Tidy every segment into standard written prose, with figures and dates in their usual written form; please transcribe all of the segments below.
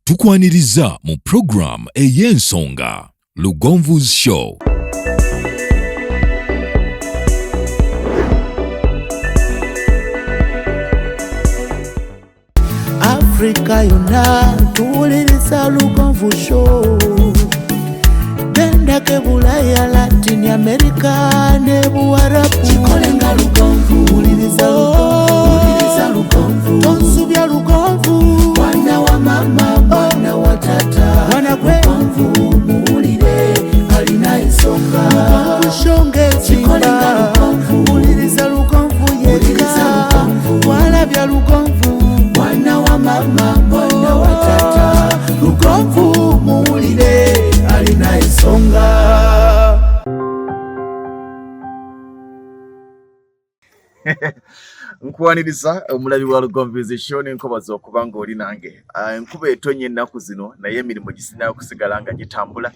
Tukwaniriza mu program ey'ensonga Lugonvu's Show. Africa yonna tuwuliriza Lugonvu Show. Genda ke Bulaya, Latin America ne Buwarabu. Chikolenga Lugonvu, wuliriza Lugonvu. Tonsubya Lugonvu, mwana wa mama, mwana wa tata. Mwana kwe Lugonvu, muwulire alina ensonga. Lugonvu shonge Chikolenga Lugonvu, wuliriza Lugonvu yeka. Walabya Lugonvu, mwana wa mama, mwana wa tata. Lugonvu muwulire alina ensonga. Nkwaniriza omulabi wa Lugonvu's Show n'enkobaza okubanga oli nange. Enkuba etonnya ennaku zino naye emirimu gisinaayo kusigala nga gitambula.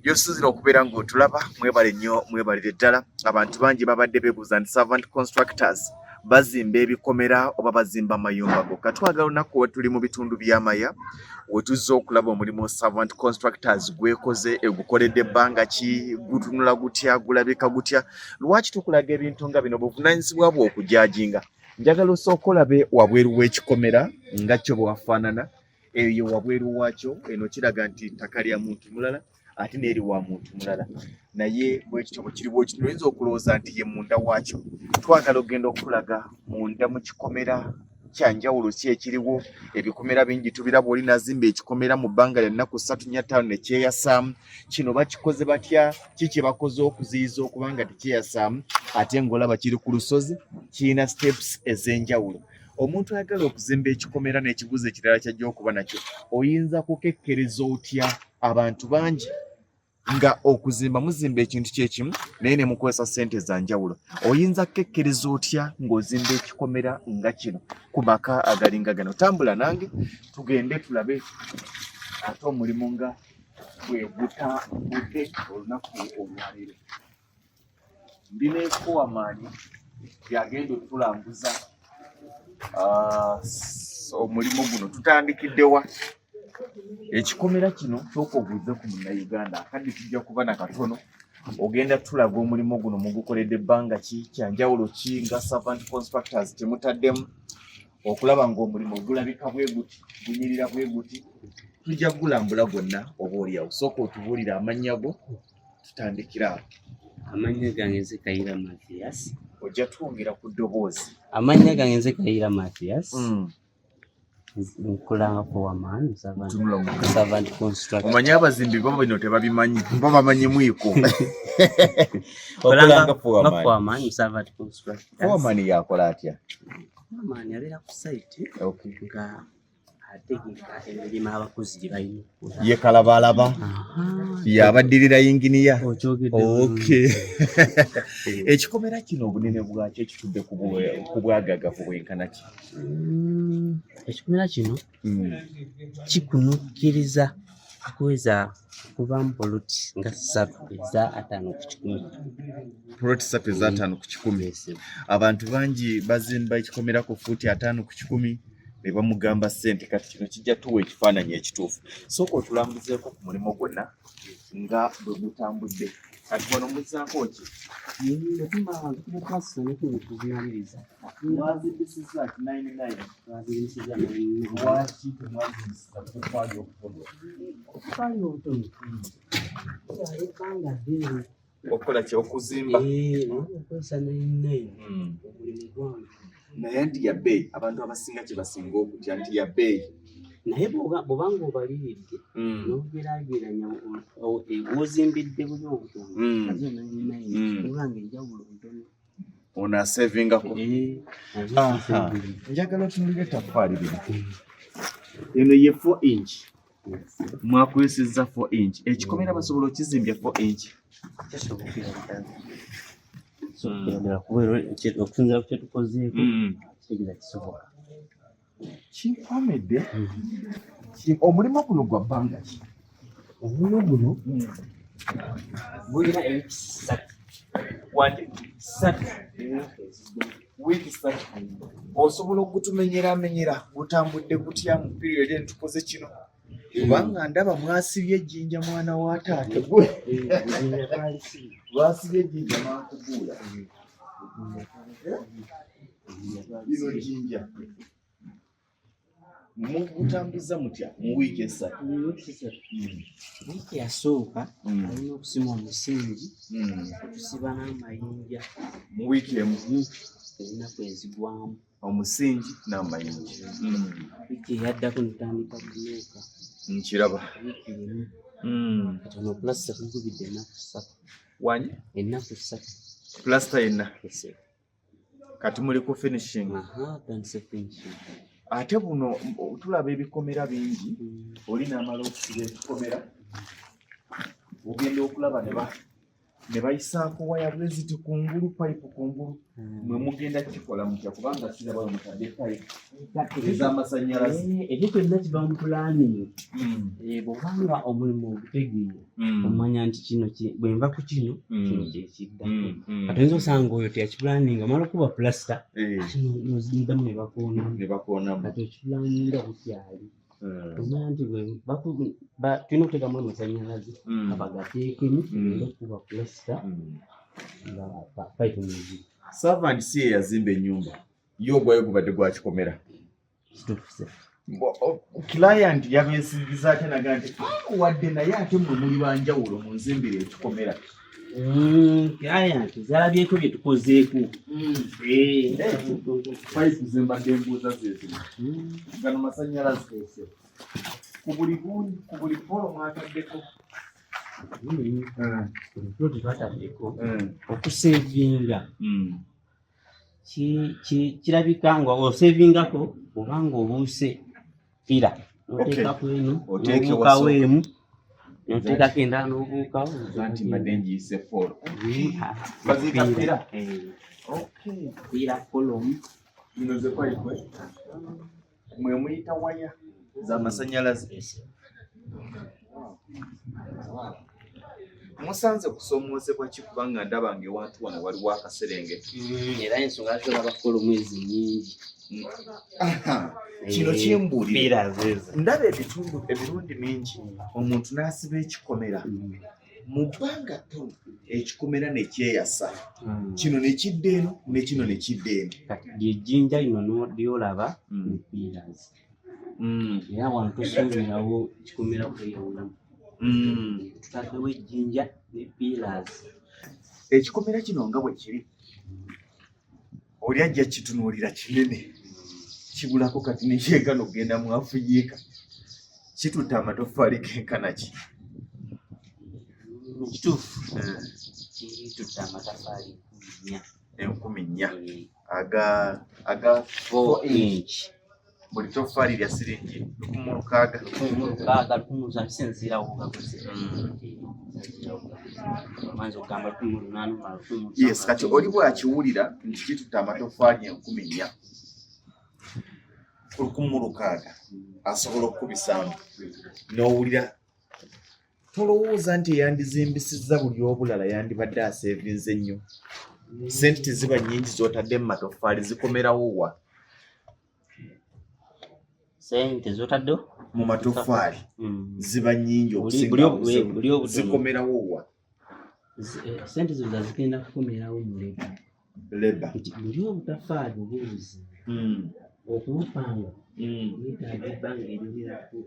By'osinzira okubeera ng'otulaba, mwebale nnyo, mwebalire ddala. Abantu bangi babadde beebuuza nti Servant Constructors bazimba ebikomera oba bazimba amayumba gokka. Twagala olunaku we tuli mu bitundu by'amaya, we tuzze okulaba omulimu Servant Constructors gwekoze, egukoledde ebbanga ki, gutunula gutya, gulabika gutya. Lwaki tukulaga ebintu nga bino? Buvunaanyizibwa bwo okujajinga. Njagala osooka olabe wabweru w'ekikomera nga kyo bwafaanana, eyo wabweru waakyo eno kiraga nti ttaka lya muntu mulala ate n'eri wa muntu mulala, naye bwekityo bwe kiri bwekityo oyinza okulowooza nti ye munda waakyo. Twagala ogenda okulaga munda mu kikomera kyanjawulo ki ekiriwo. Ebikomera bingi tubiraba, oli nazimba ekikomera mu bbanga lya nnaku 3 4 5 ne kyeyasaamu. Kino bakikoze batya? Kiki bakoze okuziyiza okubanga tekyeyasaamu ate ng'olaba kiri ku lusozi, kirina steps ez'enjawulo. Omuntu ayagala okuzimba ekikomera n'ekiguzi ekirala kyajja okuba nakyo, oyinza kukekkereza otya? Abantu bangi nga okuzimba muzimba ekintu kyekimu naye ne mukozesa ssente za njawulo. Oyinza kukekkereza otya ng'ozimba ekikomera nga kino ku maka agalinga gano? Tambula nange tugende tulabe ate omulimu nga bwe gutambudde olunaku olwaleero. Ndina ekkuwamaanyi byagenda otulambuza omulimu guno. Tutandikiddewa ekikomera kino tokobuuze ku Munnayuganda, akadde tujja kuba na katono. Ogenda tulaga omulimu guno mugukoledde ebbanga ki, kyanjawulo ki nga Servant Constructors temutaddemu okulaba ng'omulimu gulabika bwe guti, gunyirira bwe guti. Tujja gulambula gwonna oba oliawo. Sooka otubuulire amannya go, tutandikira awo. Amannya gange nze Kayira Mathias. Ojja twongera ku ddoboozi. Amannya gange nze Kayira Mathias. Nkulanga foreman Servant Constructors. Omanyi abazimbi bo bino tebabimanyi, bo bamanyi mwiko. Okulanga foreman Servant Constructors. Foreman yakola atya? Foreman abeera ku site nga ategeka emirimu abakozi gye balina okukola. Ye kalabalaba yabaddirira yinginiya. Okay. Ekikomera kino obunene bwakyo ekitudde ku bwagagavu bwenkana ki? Ekikomera kino kikunukkiriza kuweza kuvamu poloti nga 3 eza 5 ku 10. Poloti 3 eza 5 ku 10. Abantu bangi bazimba ekikomera ku fuuti 5 ku 10 ne bamugamba ssente. Kati kino kijja tuwa ekifaananyi ekituufu. Sooka otulambuzeeko ku mulimu gwonna nga bwe gutambudde. Kati wano muzzaako ki? Mwazimbisizza 99. Lwaki temwazimbisiza kufaayo obutono? Okufaayo obutono Okola ki? Okuzimba? Okozesa 99 omulimu gwange. Naye nti ya bbeeyi. Abantu abasinga kye basinga okutya nti ya bbeeyi. Naye bw'obanga obaliridde n'ogeraageranya ozimbidde buli obutono azo 99 olwanga enjawulo ntono onaasevingako. Njagala otunulire ettaffaali lino. Eno ye 4 inch. Mwakozesezza 4 inch. Ekikomera basobola okizimbya 4 inch. Okusinzira ku kyetukozeeko kitegeeza kisoboka. Kinkomedde. Omulimu guno gwa bbanga ki? Omulimu guno gulina wiiki 3. Wiiki 3. Osobola okutumenyera gutambudde gutya mu period entukoze kino? kubanga ndaba mwasibye ejjinja mwana wa taata gwe lwasibye ejjinja mwakubuula lino jjinja mugutambuza mutya mu wiiki esatu wiiki yasooka alina okusima omusingi okusiba n'amayinja mu wiiki emu ennaku ezigwamu omusingi n'amayinja wiiki eyaddako netandika bulooka nkiraba wiiki emu kati ono pulasita tunkubidde ennaku 3 wanye ennaku 3 pulasita yenna kati muli ku finishing tandise finishing ate buno tulaba ebikomera bingi oli n'amala okusiba ebikomera ogenda okulaba ne bayisaako waya bweziti kungulu payipu kungulu mwe mugenda kikola mutya kubanga kiraba mutadde payipu ez'amasannyalaze ebyo byonna kiba mu pulaani bw'obanga omulimu ogutegeera omanya nti kino bwe nva ku kino kino kyekiddako kati oyinza osanga oyo teyakipulaaninga omala okuba pulasita noziddamu ne bakoonamu kati okipulaaninga bukyali omanya nti tulina okuteekamu amasannyalaze abagateekemu tugenda okuba pulasita nga payipu neziri servant si ye yazimba ennyumba ye ogwayo gubadde gwakikomera client yabeesingiza ate naga nti wadde naye ate mwe muli banjawulo mu nzimbire ekikomera client zalabyeko bye tukozeeko payipu zembadde embuuza zeezino gano masannyalaze ku buli polo mwataddeko tetwataddeko okusevinga kirabika nga osevingako obanga obuuse pira noteekako eno nobuukawo emu noteekako endala n'obuukawo nti mbadde njiyise polo pira kolomu zino ze payipu mwe muyita waya z'amasannyalaze musanze kusoomoozebwa ki kubanga ndaba ng'ewantu wano waliwo akaserengeti era ensonga lwaki olaba kolomu ezi nnyingi kino kimbuulira ndaba ebitundu emirundi mingi omuntu n'asiba ekikomera mu bbanga ttono ekikomera ne kyeyasa kino ne kidda eno ne kino ne kidda eno lyejjinja lino lyolaba ne piirazi era wano tosuubirawo kikomera kweyawulamu tutaddewo ejjinja ne piirazi ekikomera kino nga bwe kiri oli ajja kitunuulira kinene kibulako kati nekyegana okugenda mu Afirika kitutta amatoffaali genkana ki mu kituufu kitutta amataffaali 4,000 aga 4 inch buli toffaali lya siringi 16,000 kisinziirawo gakoze yes kati oli bwakiwulira nti kitutta amatoffaali 4,000 16,000 asobola okubisamu n'owulira tolowooza nti yandizimbisizza buli obulala yandibadde aseevinze nnyo sente teziba nnyingi z'otadde mu matoffaali zikomerawo wa sente z'otadde mu matoffaali ziba nnyingi okusinga zikomerawo wa sente zo zigenda kukomerawo mu leba nti buli obutaffaali obuuzi okubupanga wetaaga ebbanga eriwerako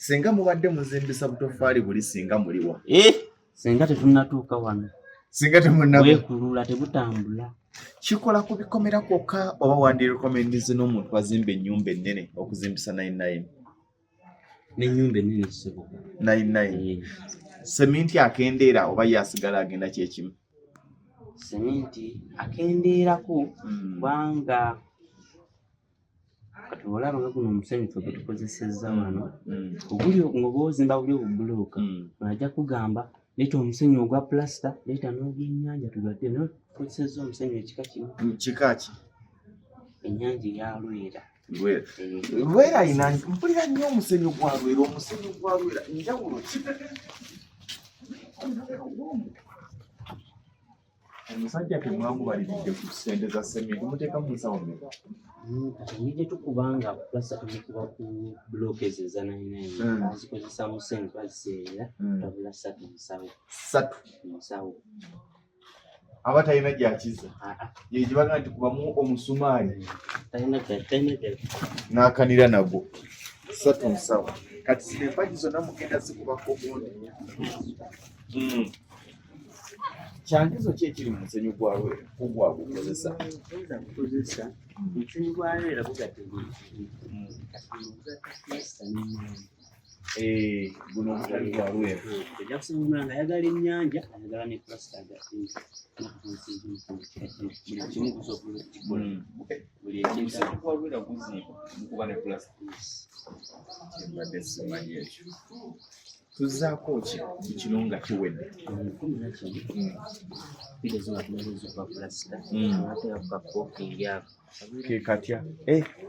singa mubadde muzimbisa butoffaali buli singa muliwa singa tetunnatuuka wano singa weekulula tebutambula kikola ku bikomera kwokka oba wandirekomendize n'omuntu azimba ennyumba ennene okuzimbisa 99 n'ennyumba ennene kisoboka 99 seminti akendeera oba yasigala agenda kyekimu seminti akendeerako kubanga kati olaba nga guno omusenyu ffe gwe tukozesezza wano oguli ng'oba ozimba buli obubulooka ajja kugamba leeta omusenyu ogwa pulasita leeta n'ogw'ennyanja tugadde naye tukozesezza omusenyu ekika kimu kika ki ennyanja eya Lwera Lwera ayina mpulira nnyo omusenyu gwa Lwera omusenyu gwa Lwera njawulo ki Omusajja temwamubalidde ku ssente za sementi muteeka mu nsawo mmeka? Nijje tukubanga plasa tumukuba ku blockers eza 99 bazikozesa mu ssente baziseera tabula 3 musawo 3 musawo aba talina gyakiza ye gibaga nti kubamu omusumaali talina n'akanira nagwo 3 musawo kati empagi zonna mugenda zikubako gundi kyandizo ki ekiri mu musenyu gwa Lwera kugwagukozesa omusenyu gwa Lwera gugategeka guno omutali gwa Lwera ojja kusanga nga ayagala ennyanja ayagala ne plasita buli kimu gusobola okukikola buli omusenyu gwa Lwera guziika mukuba ne plasita mbadde simanyi ekyo tuzzaako ki kino nga kiwedde ke katya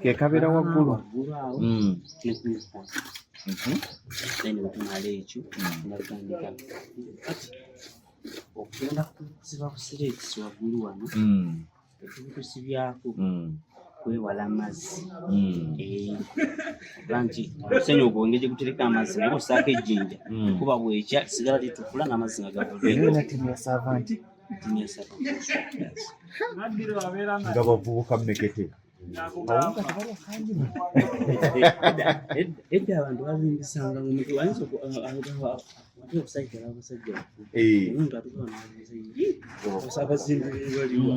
ke kabeera waggulu wetumala ekyo natandika okugenda kusiba busireekisi waggulu wano ekibutusibyako kwewala amazzi nti omusenyu ogwo ngeri gutereka amazzi naye osaako ejjinja kuba bwekya sigala litukula n'amazzi nga gavuera timyasava nti nga bavubuka mmekete edda abantu bazimbisanga omuntu ayinza ate okusajjala abasajja omuntu atubaabazimbi baliwa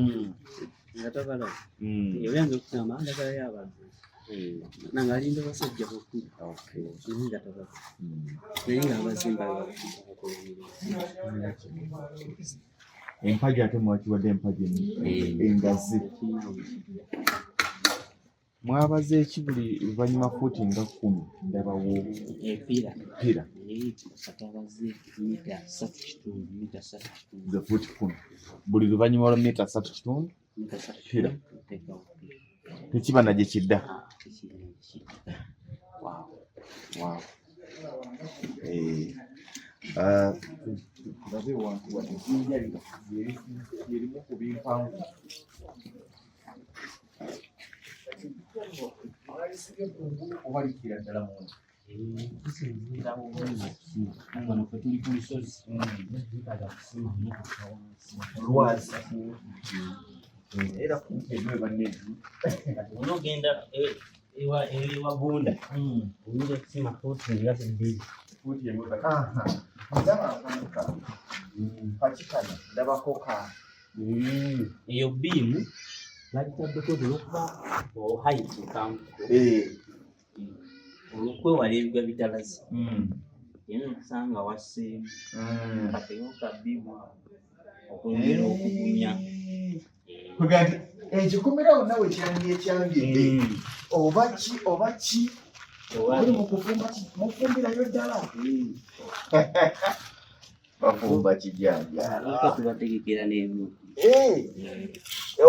nga tabalaba oyanza okugamba andagalayo abantu nanga alinda abasajja bakulu naye nga tabalaba naye nga abazimba empagi ate mwakiwadde empagi engazi mwabaze eki buli luvannyuma fuuti nga 10 ndabawo pira katabaze ze fuuti 10 buli luvannyuma lwa mita 3.5 pira tekiba nagye kidda tulabe wantu wano ejjinja lyerimu ku bimpangu obalikira ddala mungi lwazi era kumpeebwe banneetu onogenda ewagunda oyinza okusima fuuti nga bbiri ndabakanuka pakikano ndabako ka eyo biimu bagitaddeko olwokuba ohayiti kampuko olwokwewala ebigwa bitalazi yena okusanga wasseemu kateyo kabiimu okwongera okugunya kugandi ekikomerawo nawe kyangi ekyangidde oba ki oli mufumbirayo ddala bafumba kijanja tubategekera n'emu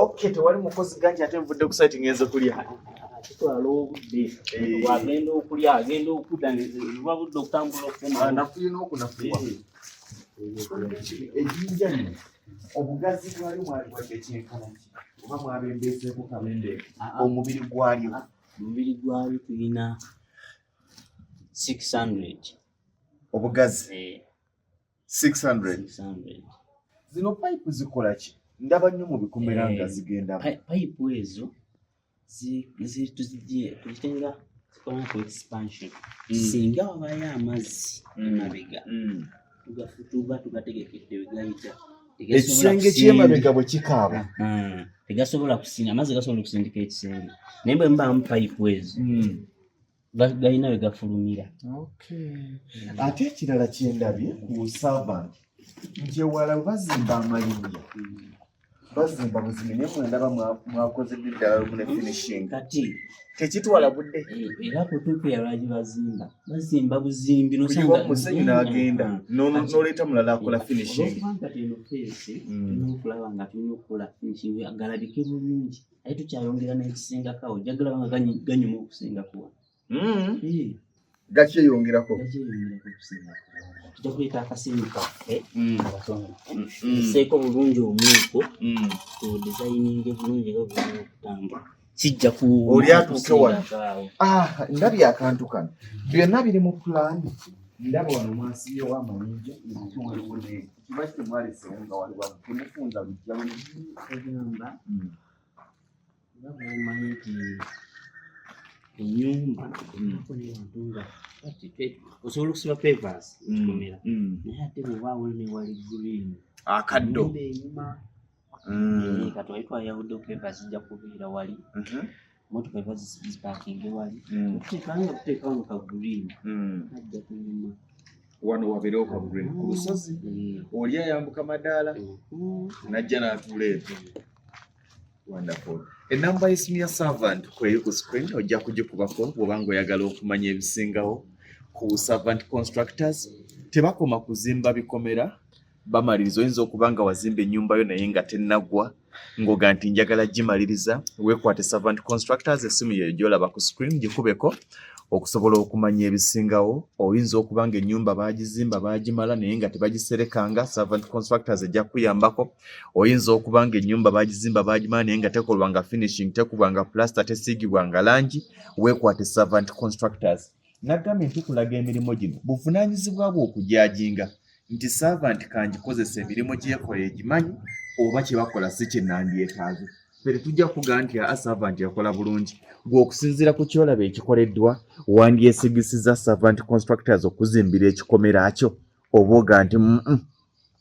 okay tewali mukozi ganti ate nvudde ku site ngenze kulya kitwala obudde wagenda okulya agenda okudda luba budde okutambula okufuma nafuye n'okunafuwa ejjinja lino obugazi bwali mwali wadde kyenkana ki oba mwabembeeseeko kamende omubiri gwalyo tulina 600 obugazi 600 zino pipe zikola ki ndaba nnyo mu bikomera nga zigenda pipe ezo tuzitenga zikola ku expansion singa wabayo amazzi emabega tugafutuba tugategekedde wegayita ekisenge ky'emabega bwe kikaaba tegasobola kusinga amazzi gasobola okusindika ekisenge naye bwe mubaamu pipe ezo galina we gafulumira ate ekirala kyendabye ku servant nti ewala bazimba amayinja bazimba buzimi naye mwendaba mwakoze ddala lumu ne finishing kati tekitwala budde era kutuukira lwaki bazimba buzimbi musenyu n'agenda n'oleeta mulala akola finishing kati eno feesi tulina okulaba nga tulina okukola finishing galabike bulungi aye tukyayongera n'ekisengakawo jagala banga ganyuma okusingakuwa gakyeyongerako okusingakuwa tujja kuleeta akasimu kaffe abatonda seeko bulungi omweko tudizayininge bulungi nga bulungi okutambula kijja ku oli atuuke wano ndabye akantu kano byonna biri mu pulaani ndaba wano mwasiyewo amayinja waliwo kiba kitemwalesewo nga waliwo temufunza lujja egamba nga bwomanyi nti ennyumba newantunga osobola okusiba papers ekikomera naye ate bwobaawo newali green akaddo enyuma kati wali twayawudde papers zijja kubeera wali motoka eva zipakinge wali kuteekawo noka green ajja kunyuma wano wabeerewo ka green ku lusozi oli ayambuka madaala najja n'atuleeta wonderful. Enamba y'essimu ya servant kweri ku screen ojja kugikubako bw'oba ng'oyagala okumanya ebisingawo ku servant constructors. Tebakoma kuzimba bikomera bamaliriza, oyinza okuba nga wazimba ennyumba yo naye nga tennaggwa ng'oga nti njagala gimaliriza. Weekwate servant constructors, essimu yeyo gy'olaba ku screen gikubeko okusobola okumanya ebisingawo. Oyinza okuba nga ennyumba baagizimba baagimala naye nga tebagiserekanga, servant constructors ejja kuyambako. Oyinza okuba nga ennyumba baagizimba baagimala naye nga tekolwanga finishing, tekubwanga plaster, tesiigibwanga langi. Weekwate servant constructors. Nagambye nti kulaga emirimu gino buvunaanyizibwa bwo okugyajinga nti servant kangikozesa emirimu gyekola egimanyi oba kye bakola si kye nandyetaaze. Fere tujja kugaa nti servant yakola bulungi. Gwe okusinziira ku kyolaba ekikoleddwa wandyesigisiza servant constructors okuzimbira ekikomera kyo oba oga nti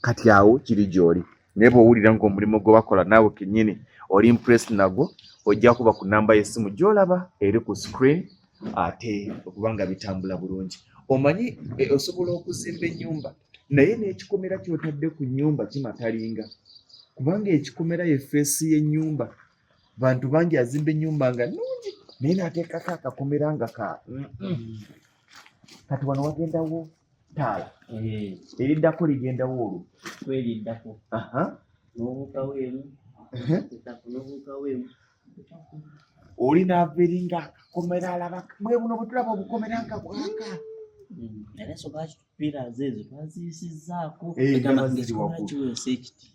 kati awo kiri gy'oli. Naye bw'owulira ng'omulimu gwe bakola naawe kennyini oli impressed nagwo, ojja kuba ku namba y'essimu gy'olaba eri ku screen ate okubanga bitambula bulungi. Omanyi osobola okuzimba ennyumba naye n'ekikomera ky'otadde ku nnyumba kimatalinga, kubanga ekikomera ye feesi y'ennyumba. Bantu bangi azimba ennyumba nga nnungi naye n'ateekako akakomera nga kati wano wagendawo taala eriddako ligendawo olwo tweriddako n'obuukawo emu n'obuukawo emu oli n'ava eringa akakomera alaba bwe buno bwe tulaba obukomera nga bwaka era so bakitupirazo ezo twaziyisizzaako kiweesa ekiti.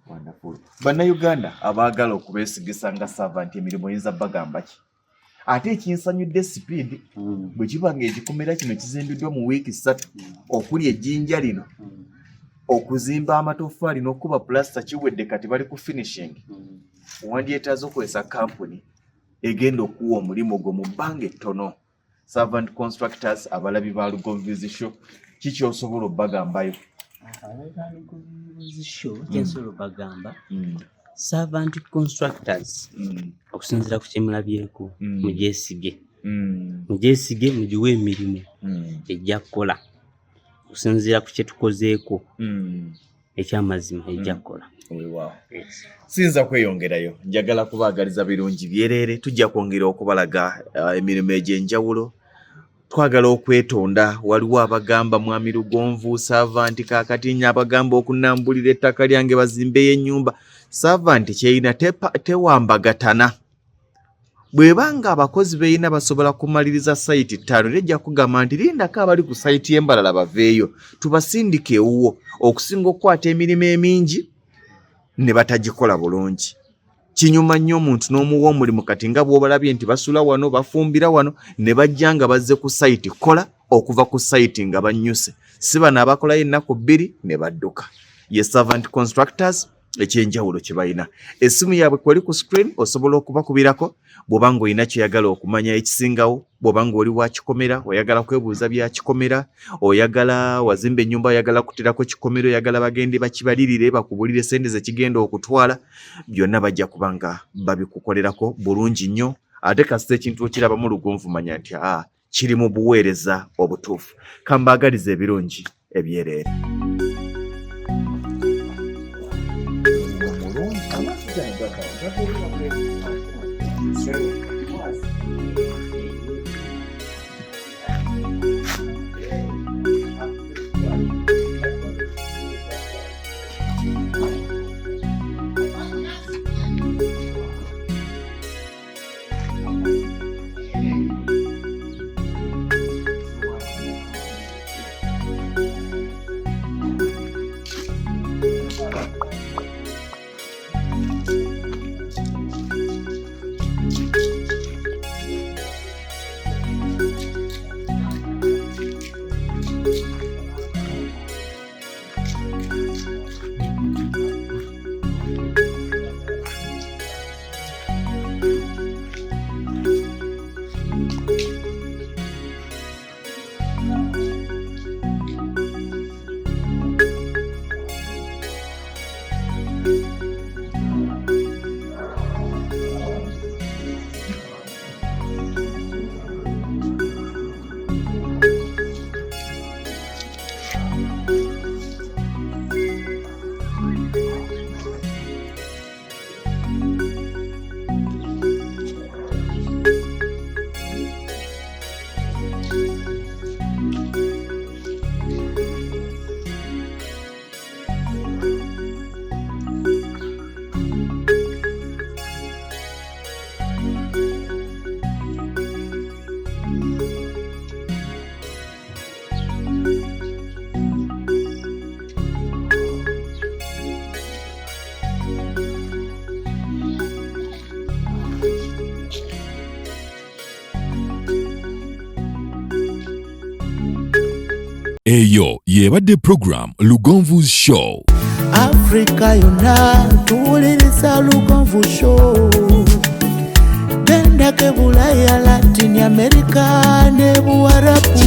Wonderful. Bannayuganda abaagala okubeesigisa nga servant emirimu oyinza bagamba ki? Ate ekinsanyudde speed bwe kiba ng'ekikomera kino kizimbiddwa mu wiiki 3 okuli ejjinja lino okuzimba amatoffaali n'okuba plaster kiwedde kati bali ku finishing. Wandyetaaze okozesa kampuni egenda okuwa omulimu gwo mu bbanga ettono. Servant constructors abalabi ba Lugonvizi Show kiki osobola obbagambayo? Kyensobola bagamba servant constructors okusinziira ku kyemulabyeko mugyesige mugiwe emirimu ejja kukola okusinziira ku kyetukozeeko ekyamazima ejja kukola. Siyinza kweyongerayo, njagala kubaagaliza birungi byereere. Tujja kwongera okubalaga emirimu egy'enjawulo. Twagala okwetonda. Waliwo abagamba mwami Lugonvu servant kaakati abagamba okunnambulira ettaka lyange bazimbeyo ennyumba. Servant kyeyina tewambagatana. Bw'ebanga abakozi beyina basobola kumaliriza sayiti 5 ejja kugamba nti lindako abali ku sayiti embalala baveeyo tubasindike ewuwo, okusinga okukwata emirimu emingi ne batagikola bulungi. Kinyuma nnyo omuntu n'omuwa omulimu kati nga bw'obalabye nti basula wano bafumbira wano ne bajja nga bazze ku sayiti kola okuva ku sayiti nga bannyuse. Si bano abakolayo ennaku 2 ne badduka. Ye servant constructors ekyenjawulo kye balina. Essimu yaabwe kweri ku screen osobola okubakubirako bw'oba ng'olina kyeyagala okumanya ekisingawo. Bw'oba ng'oli wa kikomera oyagala kwebuuza bya kikomera, oyagala wazimba ennyumba oyagala kuterako kikomera, oyagala bagende bakibalirire bakubulire sente ze kigenda okutwala, byonna bajja kuba nga babikukolerako bulungi nnyo. Ate kasita ekintu okirabamu Lugonvu manya nti kiri mu buweereza obutuufu. Kambaagaliza ebirungi ebyereere. Eyo yebadde program Lugonvu's Show. Africa yonna tuwuliriza Lugonvu Show. Genda ke Bulaya, Latin America ne Buwarabu.